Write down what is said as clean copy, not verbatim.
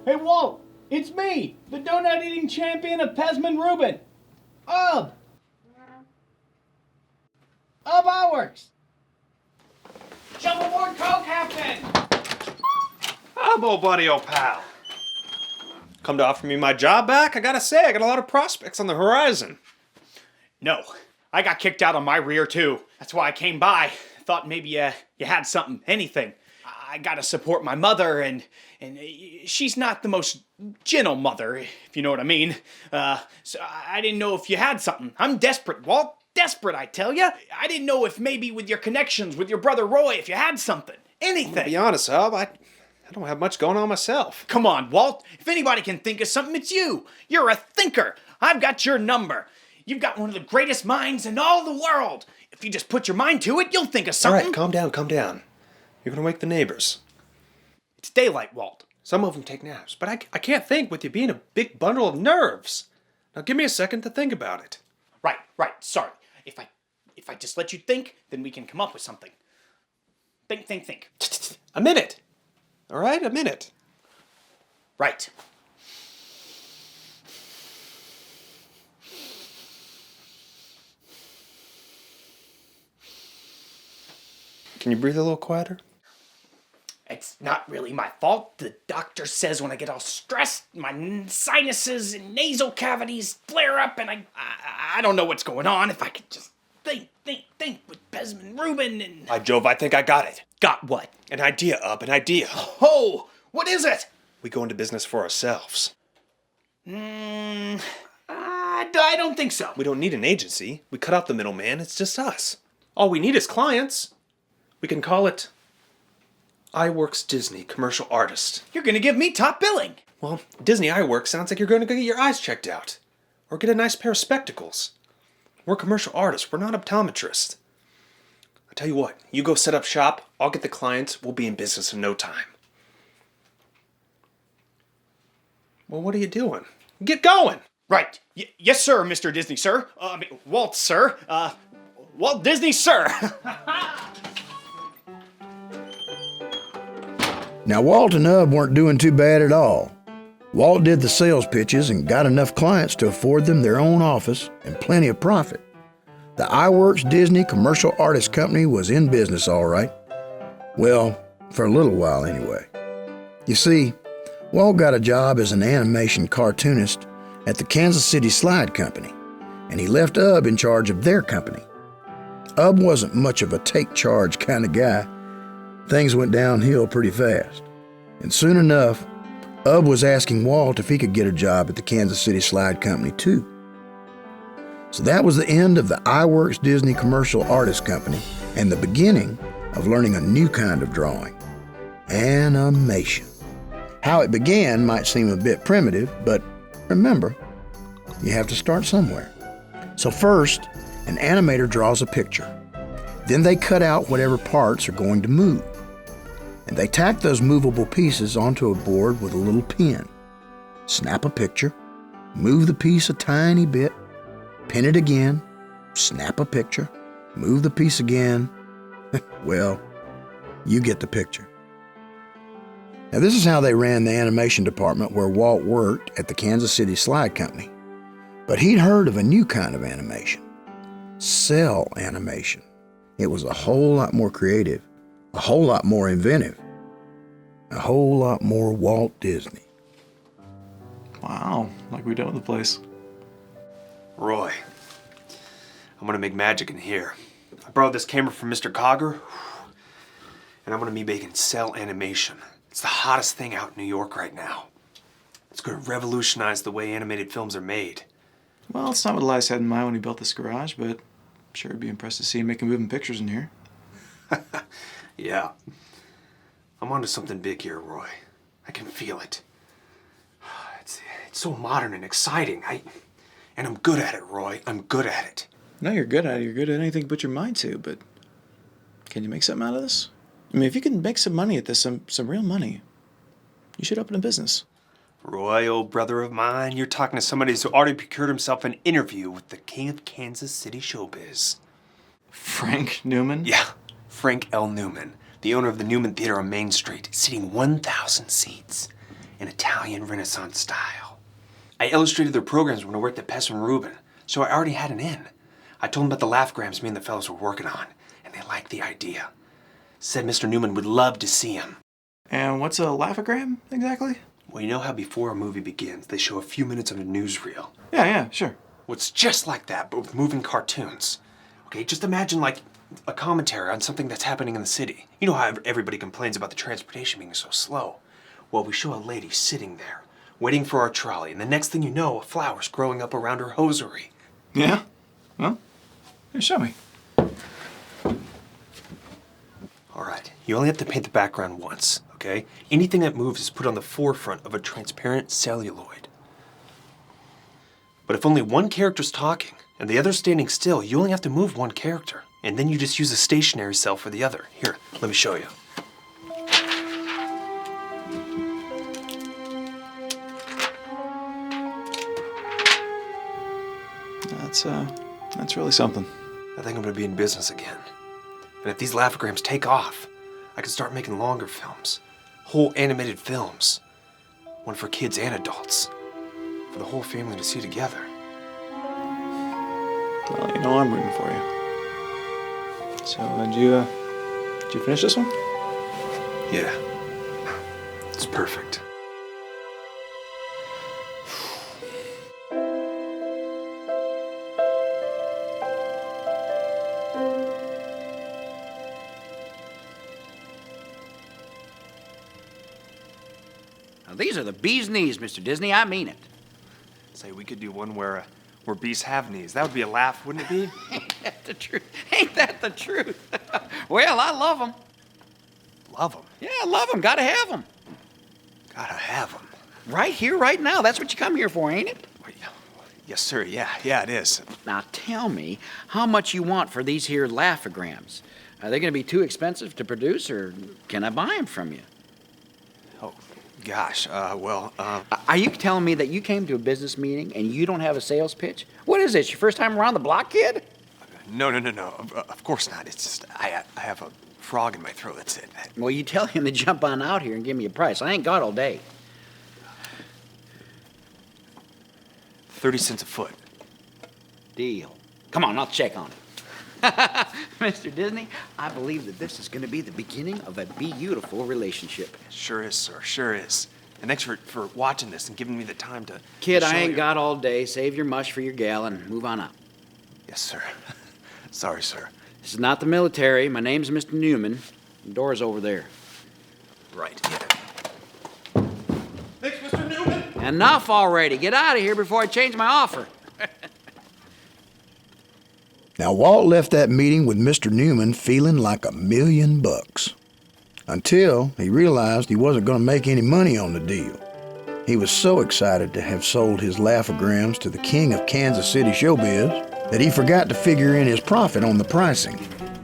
Hey, Walt, it's me, the donut-eating champion of Pesman Reuben. Ub Iwerks. Shuffleboard Coke, Captain. I'm old buddy, old pal. Come to offer me my job back? I gotta say, I got a lot of prospects on the horizon. No, I got kicked out on my rear too. That's why I came by. Thought maybe you had something, anything. I gotta support my mother, and she's not the most gentle mother, if you know what I mean. So I didn't know if you had something. I'm desperate, Walt. Desperate, I tell ya. I didn't know if maybe with your connections with your brother Roy, if you had something. Anything. To be honest, Hub, I don't have much going on myself. Come on, Walt. If anybody can think of something, it's you. You're a thinker. I've got your number. You've got one of the greatest minds in all the world. If you just put your mind to it, you'll think of something. All right, calm down. You're gonna wake the neighbors. It's daylight, Walt. Some of them take naps, but I can't think with you being a big bundle of nerves. Now give me a second to think about it. Right. Sorry. If I just let you think, then we can come up with something. Think. A minute. All right, a minute. Right. Can you breathe a little quieter? It's not really my fault. The doctor says when I get all stressed, my sinuses and nasal cavities flare up, and I don't know what's going on. If I could just think with Pesman Reuben and... By Jove, I think I got it. Got what? An idea, an idea. Oh, what is it? We go into business for ourselves. I don't think so. We don't need an agency. We cut out the middleman. It's just us. All we need is clients. We can call it Iwerks Disney Commercial Artist. You're gonna give me top billing. Well, Disney Iwerks sounds like you're going to go get your eyes checked out. Or get a nice pair of spectacles. We're commercial artists. We're not optometrists. I tell you what, you go set up shop. I'll get the clients. We'll be in business in no time. Well, what are you doing? Get going! Right. Yes, sir, Mr. Disney, sir. Walt, sir. Walt Disney, sir. Now, Walt and Ub weren't doing too bad at all. Walt did the sales pitches and got enough clients to afford them their own office and plenty of profit. The Iwerks Disney Commercial Artist Company was in business all right. Well, for a little while anyway. You see, Walt got a job as an animation cartoonist at the Kansas City Slide Company, and he left Ub in charge of their company. Ub wasn't much of a take-charge kind of guy. Things went downhill pretty fast. And soon enough, Ub was asking Walt if he could get a job at the Kansas City Slide Company too. So that was the end of the Iwerks Disney Commercial Artist Company and the beginning of learning a new kind of drawing, animation. How it began might seem a bit primitive, but remember, you have to start somewhere. So first, an animator draws a picture. Then they cut out whatever parts are going to move. And they tack those movable pieces onto a board with a little pin. Snap a picture, move the piece a tiny bit, pin it again, snap a picture, move the piece again. Well, you get the picture. Now this is how they ran the animation department where Walt worked at the Kansas City Slide Company. But he'd heard of a new kind of animation, cell animation. It was a whole lot more creative, a whole lot more inventive, a whole lot more Walt Disney. Wow, like we know the place. Roy, I'm gonna make magic in here. I borrowed this camera from Mr. Cogger, and I'm gonna be making cell animation. It's the hottest thing out in New York right now. It's gonna revolutionize the way animated films are made. Well, it's not what Elias had in mind when he built this garage, but I'm sure he'd be impressed to see him making moving pictures in here. Yeah. I'm onto something big here, Roy. I can feel it. It's so modern and exciting. And I'm good at it, Roy. I'm good at it. No, you're good at it. You're good at anything but your mind to, but can you make something out of this? I mean, if you can make some money at this, some real money, you should open a business. Roy, old brother of mine, you're talking to somebody who's already procured himself an interview with the king of Kansas City showbiz. Frank Newman? Yeah, Frank L. Newman, the owner of the Newman Theater on Main Street, seating 1,000 seats. in Italian Renaissance style. I illustrated their programs when I worked at Pest and Rubin, so I already had an in. I told them about the laughgrams me and the fellows were working on, and they liked the idea. Said Mr. Newman would love to see him. And what's a laughogram, exactly? Well, you know how before a movie begins, they show a few minutes of a newsreel? Yeah, sure. Well, it's just like that, but with moving cartoons. Okay, just imagine like a commentary on something that's happening in the city. You know how everybody complains about the transportation being so slow? Well, we show a lady sitting there, waiting for our trolley, and the next thing you know, a flower's growing up around her hosiery. Yeah? Well, here, show me. All right, you only have to paint the background once, okay? Anything that moves is put on the forefront of a transparent celluloid. But if only one character's talking and the other's standing still, you only have to move one character. And then you just use a stationary cell for the other. Here, let me show you. That's really something. I think I'm gonna be in business again. And if these laughograms take off, I can start making longer films. Whole animated films. One for kids and adults. For the whole family to see together. Well, you know I'm rooting for you. So, did you finish this one? Yeah. It's perfect. Now, these are the bee's knees, Mr. Disney. I mean it. Say, we could do one where bees have knees. That would be a laugh, wouldn't it be? Ain't that the truth? Ain't that the truth? Well, I love them. Love them. Yeah, I love them. Gotta have them. Gotta have them. Right here, right now. That's what you come here for, ain't it? Yes, sir. Yeah, it is. Now, tell me how much you want for these here laughograms. Are they gonna be too expensive to produce, or can I buy them from you? Oh, gosh. Are you telling me that you came to a business meeting and you don't have a sales pitch? What is this, your first time around the block, kid? No. Of course not. It's just, I have a frog in my throat. That's it. Well, you tell him to jump on out here and give me a price. I ain't got all day. 30 cents a foot. Deal. Come on, I'll check on it. Mr. Disney, I believe that this is going to be the beginning of a beautiful relationship. Sure is, sir. Sure is. And thanks for watching this and giving me the time to Kid, to show I ain't you. got all day. Save your mush for your gal and move on out. Yes, sir. Sorry, sir. This is not the military. My name's Mr. Newman. The door's over there. Right, yeah. Thanks, Mr. Newman! Enough already. Get out of here before I change my offer. Now, Walt left that meeting with Mr. Newman feeling like $1 million. Until he realized he wasn't going to make any money on the deal. He was so excited to have sold his laughograms to the king of Kansas City showbiz that he forgot to figure in his profit on the pricing.